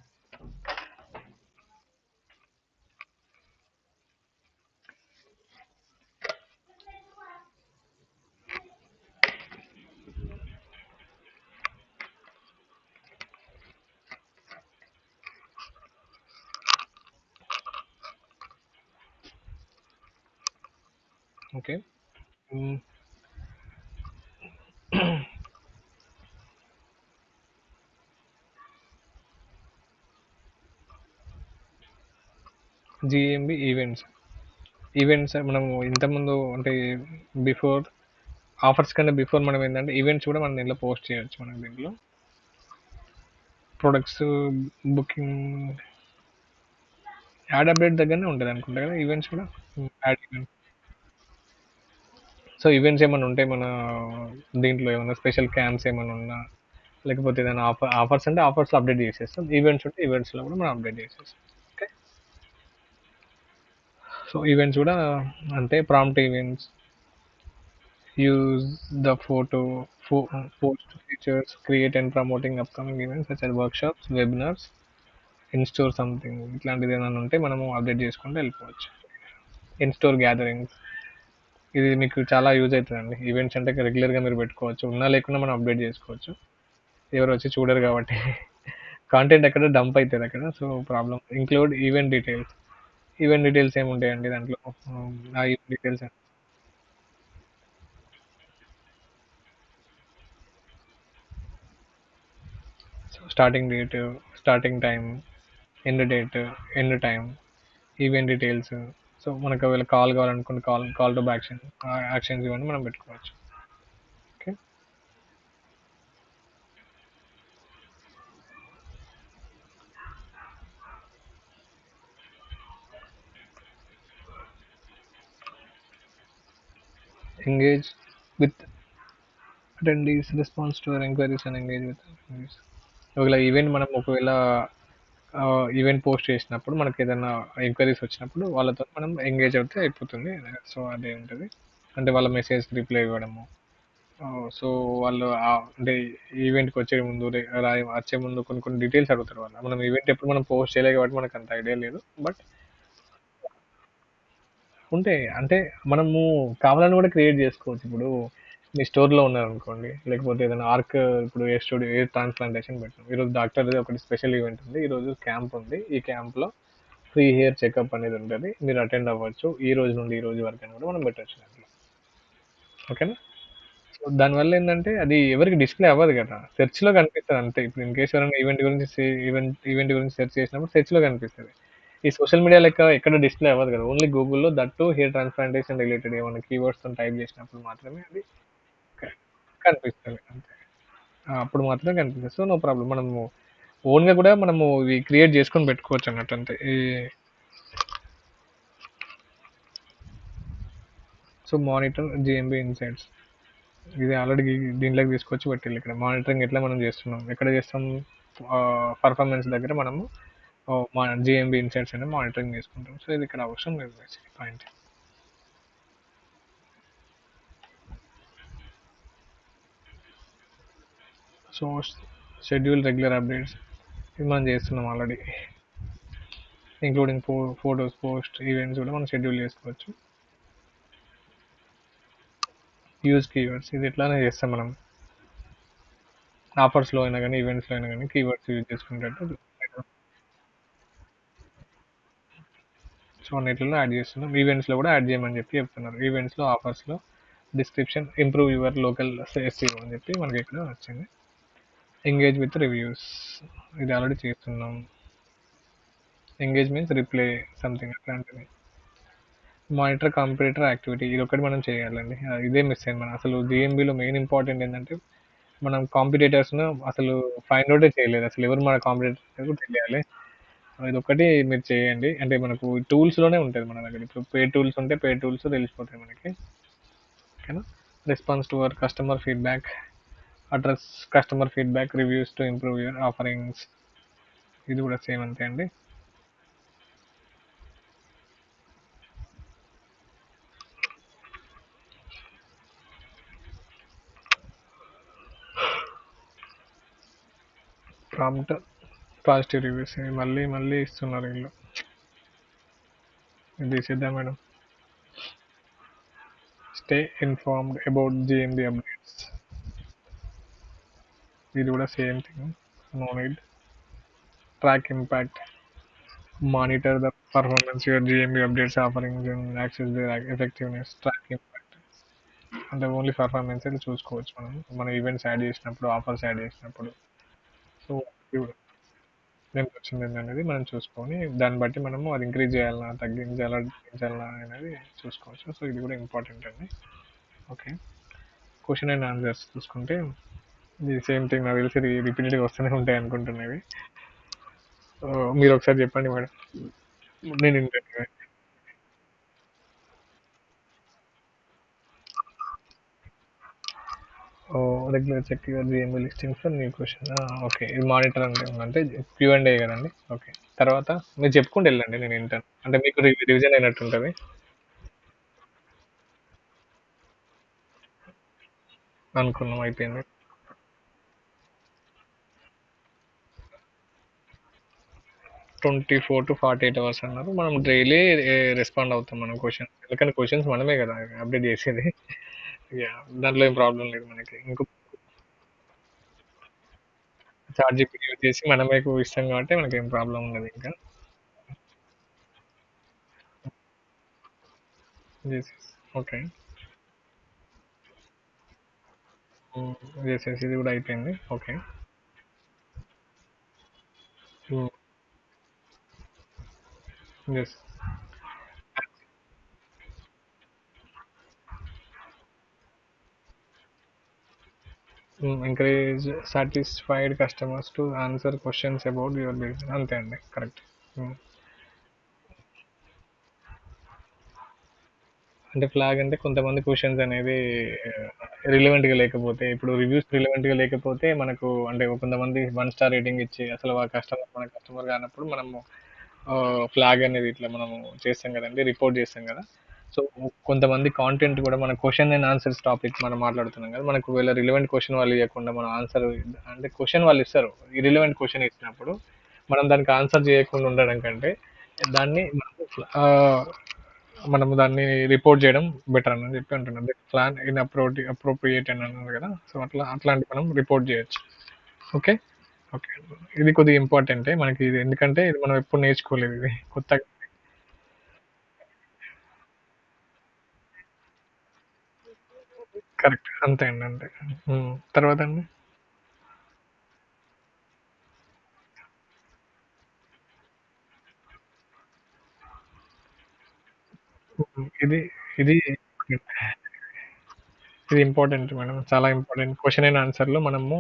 ఓకే. జిఎంబి ఈవెంట్స్ మనం ఇంతకుముందు అంటే బిఫోర్ ఆఫర్స్ కంటే బిఫోర్ మనం ఏంటంటే ఈవెంట్స్ కూడా మనం దీంట్లో పోస్ట్ చేయొచ్చు. మనం దీంట్లో ప్రొడక్ట్స్ బుకింగ్ యాడ్ అప్డేట్ దగ్గరనే ఉంటుంది అనుకుంటా కదా ఈవెంట్స్ కూడా. Add events. సో ఈవెంట్స్ ఏమైనా ఉంటే మన దీంట్లో ఏమైనా స్పెషల్ క్యాంప్స్ ఏమైనా ఉన్నా, లేకపోతే ఏదైనా ఆఫర్స్ అంటే ఆఫర్స్లో అప్డేట్ చేసేస్తాం, ఈవెంట్స్ ఉంటే ఈవెంట్స్లో కూడా మనం అప్డేట్ చేసేస్తాం. ఓకే. సో ఈవెంట్స్ కూడా అంటే prompt events, use the post features, create and promoting upcoming events such as workshops, webinars, in-store something, ఇట్లాంటిది ఏమైనా ఉంటే మనము అప్డేట్ చేసుకుంటూ వెళ్ళిపోవచ్చు. ఇన్స్టోర్ గ్యాదరింగ్స్, ఇది మీకు చాలా యూజ్ అవుతుందండి. ఈవెంట్స్ అంటే రెగ్యులర్గా మీరు పెట్టుకోవచ్చు, ఉన్నా లేకుండా మనం అప్డేట్ చేసుకోవచ్చు. ఎవరు వచ్చి చూడరు కాబట్టి కాంటెంట్ అక్కడ డంప్ అవుతుంది అక్కడ. So problem. Include event details ఏముంటాయండి దాంట్లో. ఆ event details, starting date, starting time, end date, end time, event details. So మనకు ఒకవేళ కాల్ కావాలనుకుంటే కాల్ టు యాక్షన్, యాక్షన్స్ ఇవన్నీ మనం పెట్టుకోవచ్చు. Okay. Engage with attendees, response to enquiries and engage with attendees. ఒకవేళ ఈవెంట్ పోస్ట్ చేసినప్పుడు మనకి ఏదైనా ఎంక్వైరీస్ వచ్చినప్పుడు వాళ్ళతో మనం ఎంగేజ్ అవుతే అయిపోతుంది. సో అదే ఉంటుంది. అంటే వాళ్ళ మెసేజ్ రిప్లై ఇవ్వడము. సో వాళ్ళు అంటే ఈవెంట్కి వచ్చే ముందు వచ్చే ముందు కొన్ని కొన్ని డీటెయిల్స్ అడుగుతారు వాళ్ళు. మనం ఈవెంట్ ఎప్పుడు మనం పోస్ట్ చేయలేదు కాబట్టి మనకు అంత ఐడియా లేదు. బట్ ఉంటాయి. అంటే మనము కావాలని కూడా క్రియేట్ చేసుకోవచ్చు. ఇప్పుడు మీ స్టోర్‌లో ఉన్నారనుకోండి, లేకపోతే ఏదైనా ఇప్పుడు ఎయిర్ ట్రాన్స్‌ప్లాంటేషన్ పెట్టాం. ఈరోజు డాక్టర్‌ది ఒకటి స్పెషల్ ఈవెంట్ ఉంది. ఈరోజు క్యాంప్ ఉంది. ఈ క్యాంప్‌లో ఫ్రీ హెయిర్ చెకప్ అనేది ఉంటది. మీరు అటెండ్ అవ్వచ్చు. ఈ రోజు నుండి ఈ రోజు వరకు అని కూడా మనం పెట్టొచ్చు దాంట్లో. ఓకేనా? సో దానివల్ల ఏందంటే అది ఎవరికీ డిస్‌ప్లే అవ్వదు కదా! సెర్చ్‌లో కనిపిస్తది అంతే. ఇప్పుడు ఇన్ కేస్ ఎవరైనా ఈవెంట్ గురించి సెర్చ్ చేసినప్పుడు సెర్చ్‌లో కనిపిస్తది. ఈ సోషల్ మీడియా లెక్క ఎక్కడ డిస్‌ప్లే అవ్వదు కదా! ఓన్లీ గూగుల్‌లో that two hair transplantation related ఏమన్నా కీవర్డ్స్‌తోని టైప్ చేసినప్పుడు మాత్రమే అది క కనిపిస్తది అంతే. అప్పుడు మాత్రమే కనిపిస్తది. So, no problem. మనము ఓన్‌గా కూడా మనము ఇవి క్రియేట్ చేసుకొని పెట్టుకోవచ్చు అన్నట్టు అంతే. So, monitor GMB insights. ఇది ఆల్రెడీ దీంట్లోకి తీసుకొచ్చి పెట్టిల్లు ఇక్కడ. మానిటరింగ్ ఎట్లా మనం చేస్తున్నాం? ఎక్కడ చేస్తాం? పర్ఫార్మెన్స్ దగ్గర మనము మా జీఎంబీ ఇన్సైట్స్ అనేది మానిటరింగ్ చేసుకుంటాం. సో, ఇది ఇక్కడ అవసరం లేదు basic point. So, schedule regular updates ఇది మనం చేస్తున్నాం already. Including photos, post, events కూడా మనం షెడ్యూల్ చేసుకోవచ్చు. యూజ్ కీవర్డ్స్ ఇది ఎట్లానే చేస్తాం మనం. ఆఫర్స్లో అయినా కానీ, ఈవెంట్స్లో అయినా కానీ కీవర్డ్స్ యూజ్ చేసుకునేటట్టు. సో అన్నిటిలో యాడ్ చేస్తున్నాం. ఈవెంట్స్లో కూడా యాడ్ చేయమని చెప్పి చెప్తున్నారు. ఈవెంట్స్లో, ఆఫర్స్లో description improve your local SEO అని చెప్పి మనకి ఇక్కడ వచ్చింది. ఎంగేజ్ విత్ రివ్యూస్ ఇది ఆల్రెడీ చేస్తున్నాం. ఎంగేజ్ మీన్స్ రిప్లై సంథింగ్ అట్లాంటిది. మానిటర్ కంప్యూటర్ యాక్టివిటీ ఇది ఒకటి మనం చేయాలండి. ఇదే మిస్ అయింది మనం. అసలు జిఎంబిలో మెయిన్ ఇంపార్టెంట్ ఏంటంటే మనం కాంపిటేటర్స్ను అసలు ఫైండ్ అవుటే చేయలేదు. అసలు ఎవరు మన కాంపిటేటర్స్ కూడా తెలియాలి. ఇదొక్కటి మీరు చేయండి. అంటే మనకు టూల్స్‌లోనే ఉంటది మన దగ్గర. ఇప్పుడు పేడ్ టూల్స్ ఉంటే పేడ్ టూల్స్ తెలిసిపోతాయి మనకి. ఓకేనా? Response to our customer feedback, address customer feedback, reviews to improve your offerings ఇది కూడా సేమ్ అంతే అండి. ప్రాంప్ట్ పాజిటివ్ రివ్యూస్ మళ్ళీ మళ్ళీ ఇస్తున్నారు వీళ్ళు. ఇది తీసేద్దాం madam. Stay informed about GMB updates ఇది కూడా same thing. No need. Track impact, monitor the performance your GMB updates offerings and access the effectiveness. Track impact అంటే ఓన్లీ పర్ఫార్మెన్స్ అయితే చూసుకోవచ్చు మనం. మన ఈవెంట్స్ యాడ్ చేసినప్పుడు, ఆఫర్స్ యాడ్ చేసినప్పుడు. సో ఎంత వచ్చింది అనేది మనం చూసుకొని దాన్ని బట్టి మనము అది ఇంక్రీజ్ చేయాలన్నా, తగ్గించాలా అనేది చూసుకోవచ్చు. సో ఇది కూడా ఇంపార్టెంట్ అండి. ఓకే. క్వశ్చన్ అండ్ ఆన్సర్స్ చూసుకుంటే ఇది సేమ్ థింగ్ నాకు తెలిసి రిపీటెడ్గా వస్తూనే ఉంటాయి అనుకుంటున్నవి. మీరు ఒకసారి చెప్పండి మేడం. నేను వింటాను. Regular check your GMB listing for new question. Okay ఇది మానిటర్ అంటే క్యూ అండ్ ఏ కదండి. ఓకే. తర్వాత మీరు చెప్పుకుంటూ వెళ్ళండి నేను వింటాను. అంటే మీకు రివిజన్ అయినట్టు ఉంటుంది. అనుకున్నాం అయిపోయింది. 24 to 48 అవర్స్ అన్నారు. మనం డైలీ రెస్పాండ్ అవుతాం మనం క్వశ్చన్స్. ఎందుకంటే క్వశ్చన్స్ మనమే కదా అప్డేట్ చేసేది. యాహ్! దాంట్లో ఏం ప్రాబ్లమ్ లేదు మనకి. చాట్ జీపీటీ యూజ్ చేసి మనమే ఇస్తాం కాబట్టి మనకేం ప్రాబ్లమ్ ఉండదు ఇంకా. యెస్. ఓకే. యెస్. ఇది కూడా అయిపోయింది. Okay. Yes. Encourage satisfied customers to answer questions about your business. అంతే అండి, కరెక్ట్. అంటే ఫ్లాగ్ అంటే కొంతమంది క్వశ్చన్స్ అనేది రిలవెంట్ గా లేకపోతే, ఇప్పుడు రివ్యూస్ రిలవెంట్ గా లేకపోతే మనకు అంటే కొంతమంది 1 స్టార్ రేటింగ్ ఇచ్చి అసలు ఆ కస్టమర్ మన కస్టమర్ కానప్పుడు మనము ఫ్లాగ్ అనేది ఇట్లా మనము చేస్తాం కదండి, రిపోర్ట్ చేస్తాం కదా. సో కొంతమంది కాంటెంట్ కూడా మన క్వశ్చన్ అండ్ ఆన్సర్స్ టాపిక్ మనం మాట్లాడుతున్నాం కదా, మనకు వీళ్ళ రిలవెంట్ క్వశ్చన్ వాళ్ళు ఇవ్వకుండా మనం ఆన్సర్, అంటే క్వశ్చన్ వాళ్ళు ఇస్తారు, ఇరిలవెంట్ క్వశ్చన్ ఇచ్చినప్పుడు మనం దానికి ఆన్సర్ చేయకుండా ఉండడం కంటే దాన్ని ఆ, మనము దాన్ని రిపోర్ట్ చేయడం బెటర్ అని చెప్పి అంటున్నాను. ప్లాన్ ఇన్ అప్రోప్రియేట్ అని అన్నారు కదా, సో అట్లాంటి మనం రిపోర్ట్ చేయొచ్చు. ఓకే. ఓకే. ఇది కొద్దిగా ఇంపార్టెంటే మనకి ఇది, ఎందుకంటే ఇది మనం ఎప్పుడు నేర్చుకోలేదు, ఇది కొత్తగా. కరెక్ట్, అంతే అండి, అంతే. తర్వాత అండి. ఇది ఇది ఇది ఇంపార్టెంట్ మేడం, చాలా ఇంపార్టెంట్. క్వశ్చన్ అండ్ ఆన్సర్ లో మనము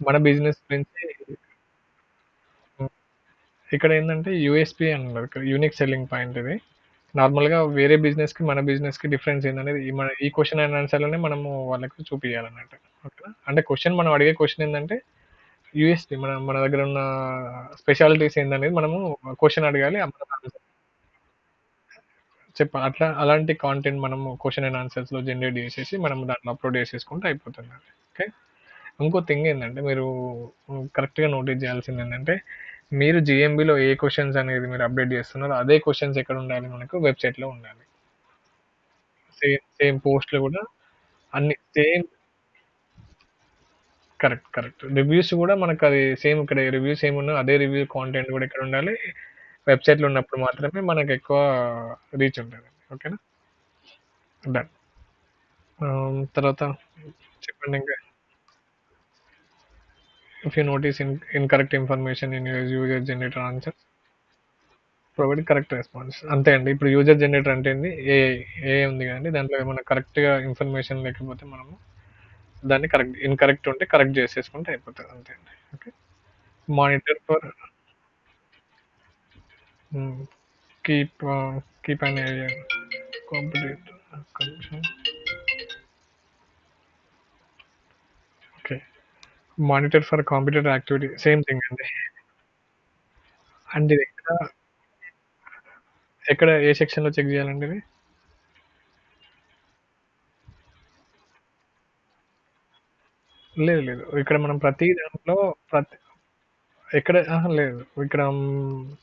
మన బిజినెస్ గురించి ఇక్కడ ఏంటంటే యూఎస్పీ అన్నారు, ఇక్కడ యూనిక్ సెల్లింగ్ పాయింట్ ఇది. నార్మల్గా వేరే బిజినెస్ కి మన బిజినెస్ కి డిఫరెన్స్ ఏంటనేది మన ఈ క్వశ్చన్ అండ్ ఆన్సర్ లోనే మనము వాళ్ళకి చూపించాలన్నట్టు. ఓకేనా, అంటే క్వశ్చన్ మనం అడిగే క్వశ్చన్ ఏంటంటే యూఎస్పీ, మన మన దగ్గర ఉన్న స్పెషాలిటీస్ ఏందనేది మనము క్వశ్చన్ అడగాలి, అప్పుడు చెప్పాలి. అట్లా అలాంటి కాంటెంట్ మనము క్వశ్చన్ అండ్ ఆన్సర్స్ లో జనరేట్ చేసేసి మనం దాంట్లో అప్లోడ్ చేసేసుకుంటే అయిపోతుంది. ఓకే. ఇంకో థింగ్ ఏంటంటే మీరు కరెక్ట్గా నోటీస్ చేయాల్సింది ఏంటంటే, మీరు జిఎంబిలో ఏ క్వశ్చన్స్ అనేది మీరు అప్డేట్ చేస్తున్నారో అదే క్వశ్చన్స్ ఎక్కడ ఉండాలి, మనకు వెబ్సైట్లో ఉండాలి. సేమ్ సేమ్ పోస్ట్లు కూడా అన్ని సేమ్. Correct, correct. రివ్యూస్ కూడా మనకు అది సేమ్, ఇక్కడ రివ్యూస్ ఏమున్నా అదే రివ్యూ కాంటెంట్ కూడా ఇక్కడ ఉండాలి. వెబ్సైట్లో ఉన్నప్పుడు మాత్రమే మనకు ఎక్కువ రీచ్ ఉంటుంది. ఓకేనా, డన్. తర్వాత చెప్పండి ఇంకా. If you notice incorrect information in user generator answer provide correct response. అంతే అండి, ఇప్పుడు యూజర్ జనరేటర్ అంటే ఏంది, ఏ ఉంది కదండి, దాంట్లో ఏమైనా కరెక్ట్గా ఇన్ఫర్మేషన్ లేకపోతే మనము దాన్ని ఇన్కరెక్ట్ ఉంటే కరెక్ట్ చేసేసుకుంటే అయిపోతుంది, అంతే అండి. Okay. Monitor for keep keep an area competitive condition. Okay. Monitor for competitive activity, same thing అండి. అండ్ ఇది ఎక్కడ ఎక్కడ ఏ సెక్షన్లో చెక్ చేయాలండి ఇది? లేదు లేదు, ఇక్కడ మనం ప్రతి దాంట్లో ప్రతి ఎక్కడ లేదు, ఇక్కడ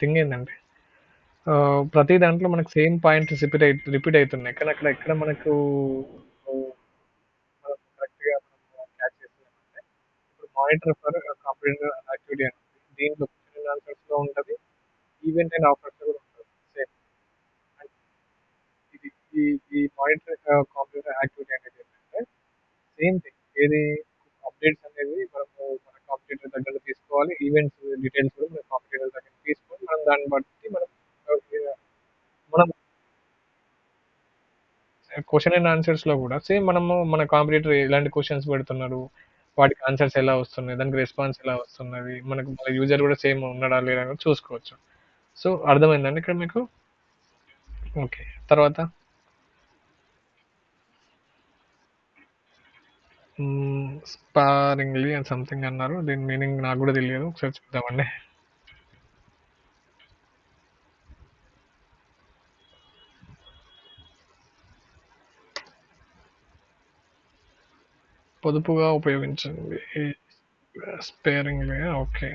థింగ్ ఏంటంటే ప్రతి దాంట్లో మనకు సేమ్ పాయింట్స్ రిపీట్ అవుతున్నాయి, కానీ అక్కడ ఎక్కడ మనకు మనం కరెక్ట్గా మనం క్యాచ్ చేస్తున్నామంటే, ఇప్పుడు మానిటర్ ఫర్ కాంపిటేటివ్ యాక్టివిటీ అంటే దీంట్లో క్వశ్చన్ ఆన్సర్స్ లో ఉంటుంది, ఈవెంట్ అండ్ ఆఫర్స్ కూడా ఉంటుంది సేమ్. ఇది ఈ ఈ మానిటర్ కాంపిటేటివ్ యాక్టివిటీ అనేది ఏంటంటే సేమ్ థింగ్, ఏది అప్డేట్స్ అనేది మనము మన కాంపిటేటర్ దగ్గర తీసుకోవాలి, ఈవెంట్స్ డీటెయిల్స్ కూడా మన కాంపిటేటర్ దగ్గర తీసుకొని మనం దాన్ని బట్టి మనం మనం క్వశ్చన్ అండ్ ఆన్సర్స్ లో కూడా సేమ్ మనము మన కాంపిటేటర్ ఎలాంటి క్వశ్చన్స్ పెడుతున్నారు, వాటికి ఆన్సర్స్ ఎలా వస్తున్నాయి, దానికి రెస్పాన్స్ ఎలా వస్తున్నది, మనకు మన యూజర్ కూడా సేమ్ ఉన్నాడా లేదా అని చూసుకోవచ్చు. సో అర్థమైందండి ఇక్కడ మీకు? ఓకే. తర్వాత స్పారింగ్లీ అని సంథింగ్ అన్నారు, దీని మీనింగ్ నాకు కూడా తెలియదు, ఒకసారి చూద్దామండి. పొదుపుగా ఉపయోగించండి, స్పేరింగ్లీ. ఓకే.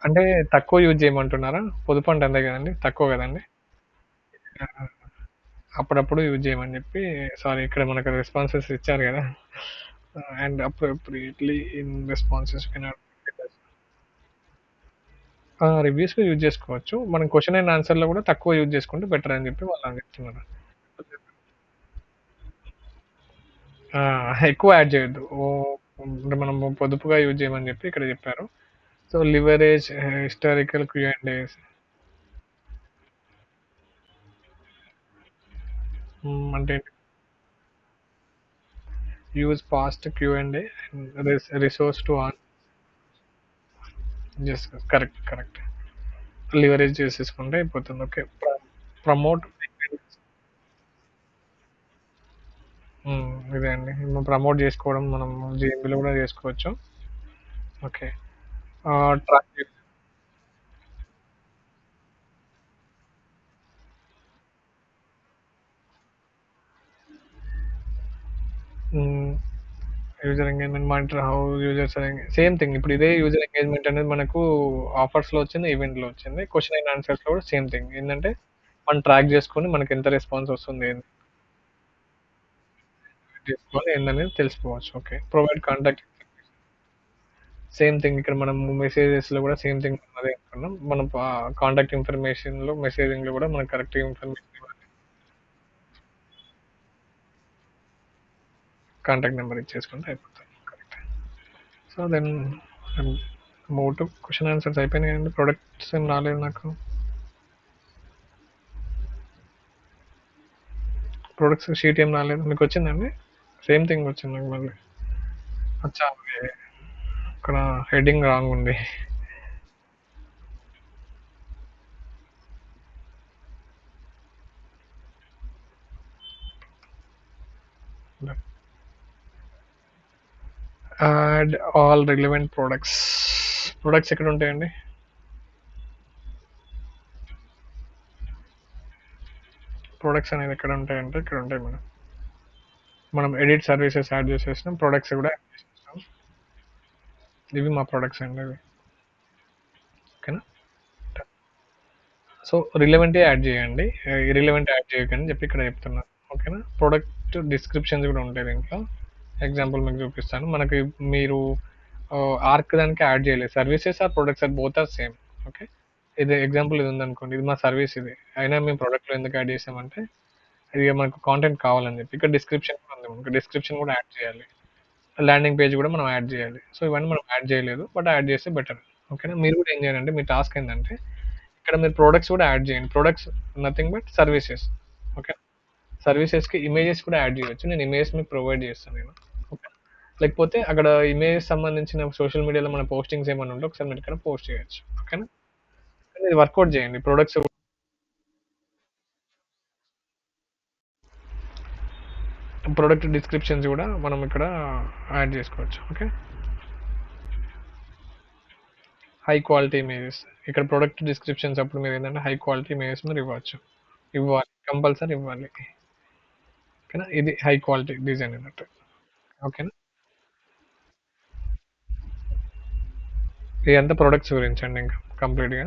అంటే తక్కువ యూజ్ చేయమంటున్నారా? పొదుపు అంటే అంతే కదండి, తక్కువ కదండి. అప్పుడప్పుడు యూజ్ చేయమని చెప్పి, సారీ ఇక్కడ మనకు రెస్పాన్సెస్ ఇచ్చారు కదా, and appropriately in responses cannot. Reviews use చేసుకోవచ్చు, మనం క్వశ్చన్ అండ్ ఆన్సర్ లో కూడా తక్కువ యూజ్ చేసుకుంటే బెటర్ అని చెప్పి వాళ్ళు అని చెప్తున్నారు. ఎక్కువ యాడ్ చేయొద్దు. అంటే మనము పొదుపుగా యూజ్ చేయమని చెప్పి ఇక్కడ చెప్పారు. So leverage, historical Q and days, అంటే use past Q and resource to on. Just correct correct. Leverage చేసేసుకుంటే అయిపోతుంది. ఓకే. ప్రమోట్. ఇదే అండి. ప్రమోట్ చేసుకోవడం మనం జీఎంబీలో కూడా చేసుకోవచ్చు. Okay. Track. User engagement monitor how users same thing. ఇప్పుడు ఇదే యూజర్ ఎంగేజ్మెంట్ అనేది మనకు ఆఫర్స్‌లో వచ్చింది, ఈవెంట్‌లో వచ్చింది. క్వెషన్ అండ్ ఆన్సర్స్‌లో కూడా సేమ్ థింగ్. ఏందంటే మనం ట్రాక్ చేసుకొని మనకి ఎంత రెస్పాన్స్ వస్తుంది చేసుకోవాలి ఏందనేది తెలిసిపోవచ్చు. Okay. Provide contact. Same thing ఇక్కడ మనం మెసేజెస్‌లో కూడా సేమ్ థింగ్ అదే అనుకున్నాం. మనం కాంటాక్ట్ ఇన్ఫర్మేషన్‌లో మెసేజింగ్‌లో కూడా మనకు కరెక్ట్ ఇన్ఫర్మేషన్ ఇవ్వాలి. కాంటాక్ట్ నెంబర్ ఇచ్చేసుకుంటే అయిపోతుంది. Correct. So then move to question answers అయిపోయినాయి కదండీ. ప్రొడక్ట్స్ ఏం రాలేదు నాకు. ప్రొడక్ట్స్ షీట్ ఏం రాలేదు. మీకు వచ్చిందండి? సేమ్ థింగ్ వచ్చింది నాకు మళ్ళీ. అచ్చా! ఓకే. ఇక్కడ హెడ్డింగ్ రాంగ్ ఉంది. Add all relevant products. Products ఎక్కడ ఉంటాయండి? ప్రొడక్ట్స్ అనేది ఎక్కడ ఉంటాయంటే ఇక్కడ ఉంటాయి మేడం. మనం ఎడిట్ సర్వీసెస్ యాడ్ చేసేసినాం. ప్రొడక్ట్స్ కూడా యాడ్ చేసేసినాం. ఇవి మా ప్రొడక్ట్స్ అండి ఇవి. ఓకేనా? సో రిలవెంటే యాడ్ చేయండి. ఇర్రిలవెంట్ యాడ్ చేయకండి అని చెప్పి ఇక్కడ చెప్తున్నాను. ఓకేనా? ప్రొడక్ట్ డిస్క్రిప్షన్స్ కూడా ఉంటాయి దీంట్లో. ఎగ్జాంపుల్ మీకు చూపిస్తాను. మనకి మీరు ఆర్క్ దానికి యాడ్ చేయలేదు. Services or products or both are same. Okay. ఇది ఎగ్జాంపుల్ ఇది ఉందనుకోండి. ఇది మా సర్వీస్ ఇది. అయినా మేము ప్రొడక్ట్‌లో ఎందుకు యాడ్ చేసామంటే, ఇది మనకు కాంటెంట్ కావాలని చెప్పి. ఇక్కడ డిస్క్రిప్షన్ కూడా ఉంది మనకు. డిస్క్రిప్షన్ కూడా యాడ్ చేయాలి. ల్యాండింగ్ పేజ్ కూడా మనం యాడ్ చేయాలి. సో ఇవన్నీ మనం యాడ్ చేయలేదు. బట్ యాడ్ చేస్తే బెటర్. ఓకేనా? మీరు కూడా ఏం చేయాలంటే మీ టాస్క్ ఏందంటే, ఇక్కడ మీరు ప్రొడక్ట్స్ కూడా యాడ్ చేయండి. Products nothing but services. Okay. సర్వీసెస్‌కి ఇమేజెస్ కూడా యాడ్ చేయొచ్చు. నేను ఇమేజెస్ మీకు ప్రొవైడ్ చేస్తాను నేను. ఓకే. లేకపోతే అక్కడ ఇమేజెస్ సంబంధించిన సోషల్ మీడియాలో మన పోస్టింగ్స్ ఏమన్నా ఉంటే ఒకసారి మీరు ఇక్కడ పోస్ట్ చేయొచ్చు. ఓకేనా? కానీ ఇది వర్కౌట్ చేయండి. ప్రొడక్ట్ డిస్క్రిప్షన్స్ కూడా మనం ఇక్కడ యాడ్ చేసుకోవచ్చు. ఓకే. High quality images. ఇక్కడ ప్రొడక్ట్ డిస్క్రిప్షన్స్ అప్పుడు మీరు ఏంటంటే హై క్వాలిటీ ఇమేజెస్ మీరు ఇవ్వచ్చు. ఇవ్వాలి. కంపల్సరీ ఇవ్వాలి. ఓకేనా? ఇది హై క్వాలిటీ డిజైన్ అన్నట్టు. ఓకేనా? ఇదంతా ప్రొడక్ట్స్ గురించండి ఇంకా కంప్లీట్‌గా.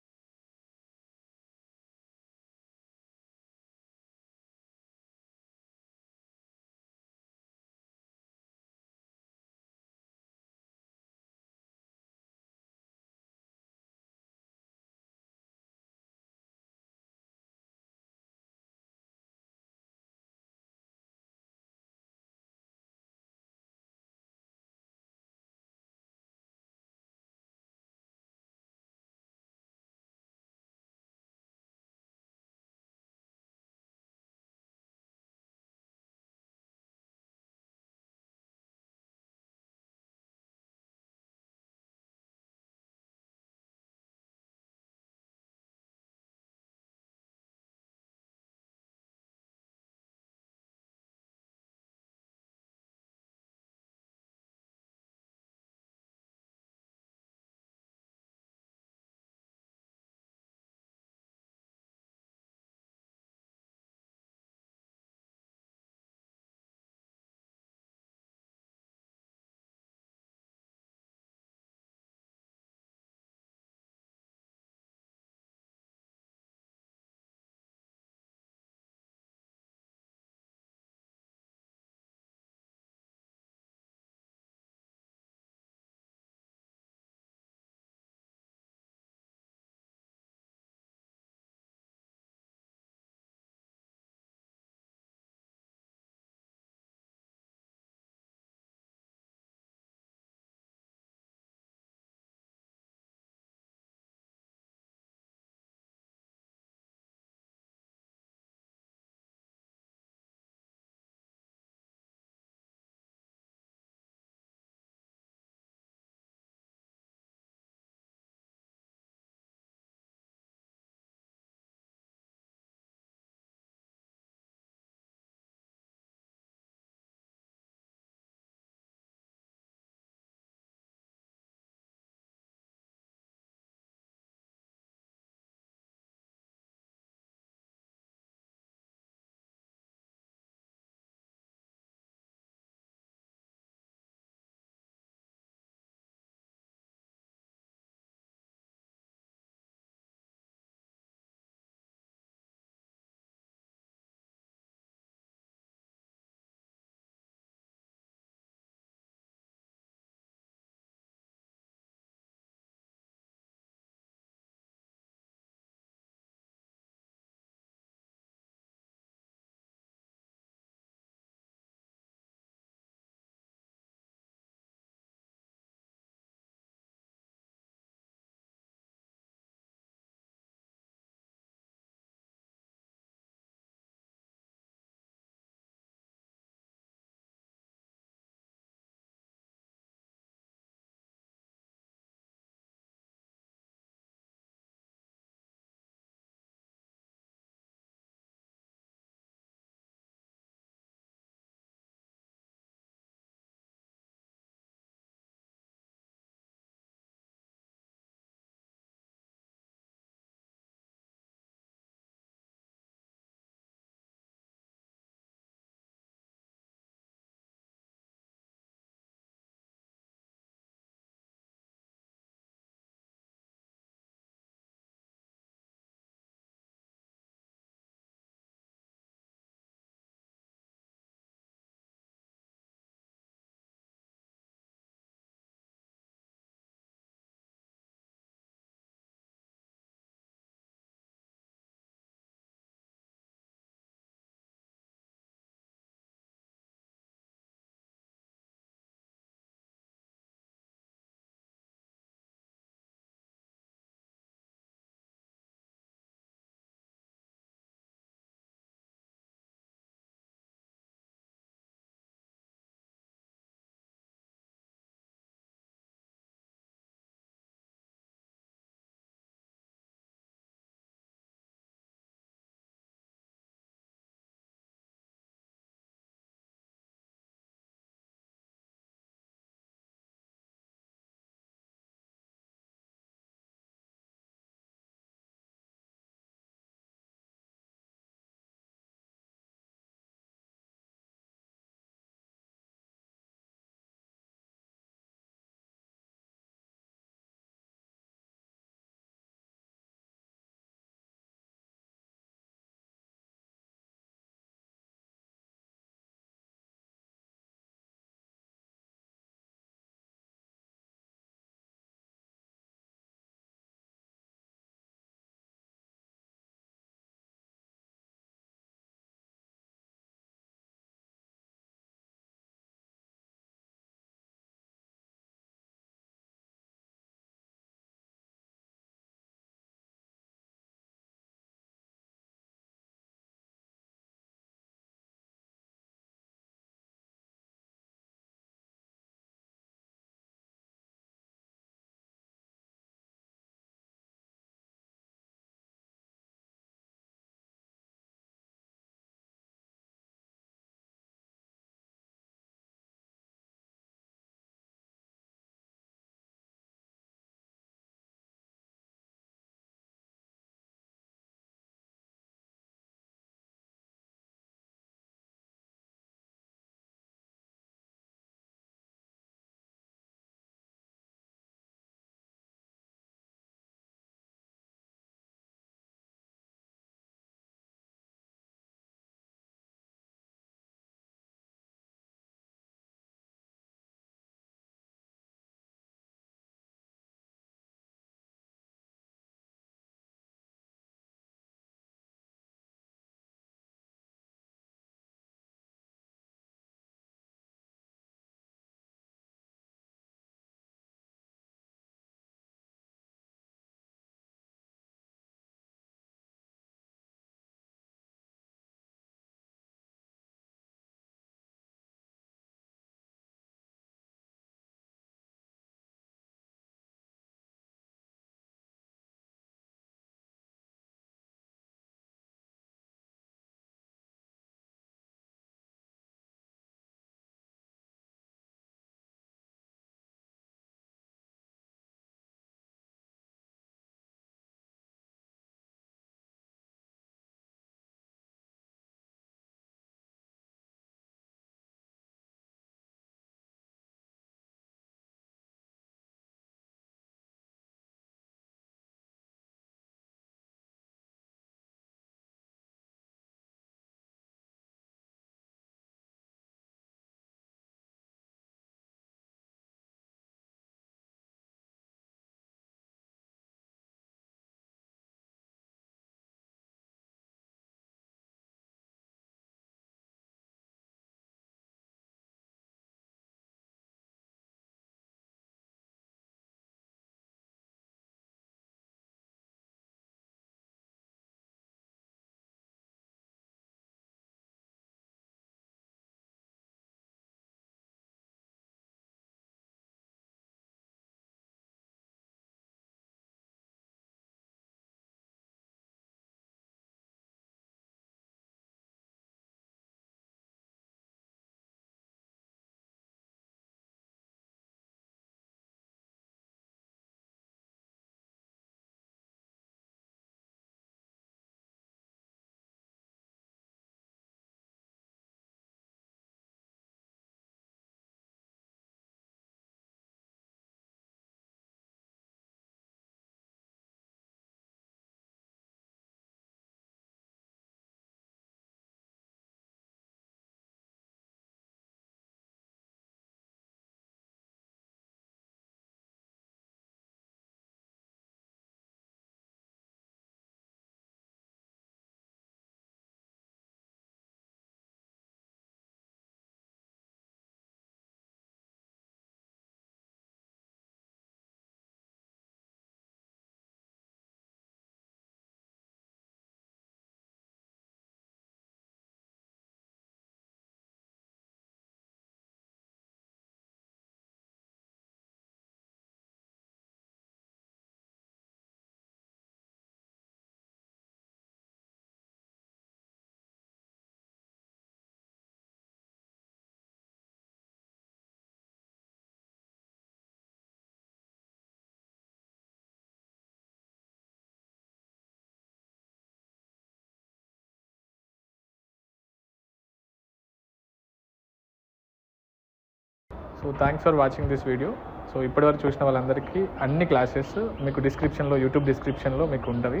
So thanks for watching this video. So ఇప్పటివరకు చూసిన వాళ్ళందరికీ అన్ని క్లాసెస్ మీకు డిస్క్రిప్షన్లో, యూట్యూబ్ డిస్క్రిప్షన్లో మీకు ఉంటుంది,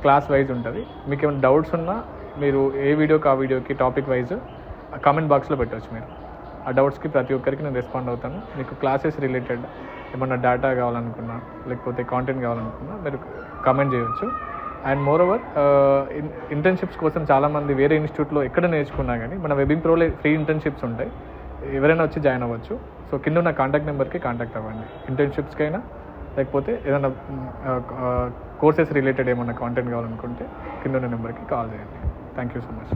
క్లాస్ వైజ్ ఉంటుంది. మీకు ఏమైనా డౌట్స్ ఉన్నా మీరు ఏ వీడియోకి ఆ వీడియోకి టాపిక్ వైజ్ కామెంట్ బాక్స్లో పెట్టవచ్చు. మీరు ఆ డౌట్స్కి ప్రతి ఒక్కరికి నేను రెస్పాండ్ అవుతాను. మీకు క్లాసెస్ రిలేటెడ్ ఏమన్నా డేటా కావాలనుకున్నా, లేకపోతే కాంటెంట్ కావాలనుకున్నా మీరు కామెంట్ చేయవచ్చు. అండ్ మోర్ ఓవర్ ఇంటర్న్షిప్స్ కోసం చాలామంది వేరే ఇన్స్టిట్యూట్లో ఎక్కడ నేర్చుకున్నా కానీ మన వెబింగ్ ప్రోలో ఫ్రీ ఇంటర్న్షిప్స్ ఉంటాయి, ఎవరైనా వచ్చి జాయిన్ అవ్వచ్చు. సో కింద ఉన్న కాంటాక్ట్ నెంబర్కి కాంటాక్ట్ అవ్వండి. ఇంటర్న్షిప్స్కైనా లేకపోతే ఏదైనా కోర్సెస్ రిలేటెడ్ ఏమన్నా కాంటెంట్ కావాలనుకుంటే కింద ఉన్న నెంబర్కి కాల్ చేయండి. Thank you so much.